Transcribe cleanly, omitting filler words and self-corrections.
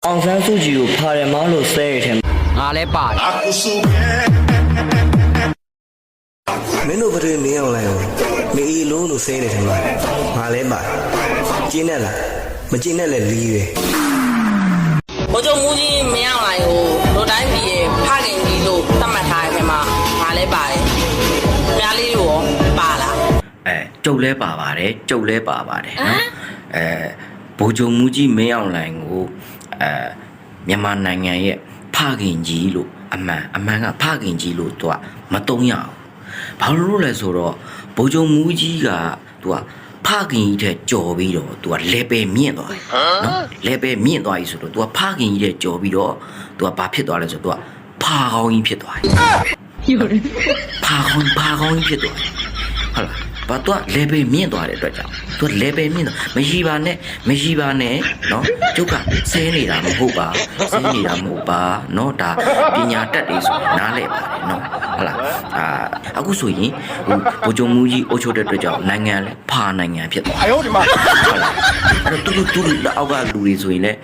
အောင်ဆန်းစုကြည်ကိုဖာတယ်မောင်းလို့ဆဲရတဲ့ ငါလည်းပါတယ် မင်းတို့ဘယ်လိုနေအောင်လဲမေးလို့လို့ဆဲနေတယ်မှာငါလဲပါကျင်းနဲ့လားမကျင်းနဲ့လည်းလီးတယ် ဘိုးချုပ်မူကြီးမင်းအောင်လိုင်ကိုတို့တိုင်းပြည်ရဲ့ဖခင်ကြီးလို့သတ်မှတ်ထားတဲ့မှာငါလည်းပါတယ်။များလေးရောပါလား ကျုပ်လဲပါပါတယ်ကျုပ်လဲပါပါတယ်နော်ဘိုးချုပ်မူကြီးမင်းအောင်လှိုင်ကိုမြန်မာနိုင်ငံရဲ့ဖခင်ကြီးလို့အမှန်ကဖခင်ကြီးလို့သူကမတုံးရအောင်ဘာလို့လဲဆိုတော့ဘိုးချုပ်မူကြီးကသူကဖခင်ကြီးတဲ့ကြော်ပြီးတော့သူကလေပယ်မြင့်သွားတယ်နော်လေပယ်မြင့်သွားပြီဆိုတော့သူကဖခင်ကြီးတဲ့ကြော်ပြီးတော့သူကဘာဖြစ်သွားလဲဆိုတော့သူကဖာကောင်းကြီးဖြစ်သွားတယ်ဖာကောင်းကြီးဖြစ်သွားတယ်ဟုတ်လားဘာတော့လေပယ်မြင့်သွားတဲ့အတွက်ကြောင့်သူလေပယ်မြင့်တော့မရှိပါနဲ့เนาะကျုပ်ကဆဲနေတာမဟုတ်ပါเนาะဒါပညာတတ်တွေဆိုနားလဲပါတယ်เนาะဟုတ်လားအခုဆိုရင်ဘိုးချုပ်မူကြီးအုပ်ချုပ်တဲ့အတွက်ကြောင့်နိုင်ငံလဲဖာနိုင်ငံဖြစ်သွားဟုတ်လားအဲ့တော့သူအောက်ကလူတွေဆိုရင်လည်း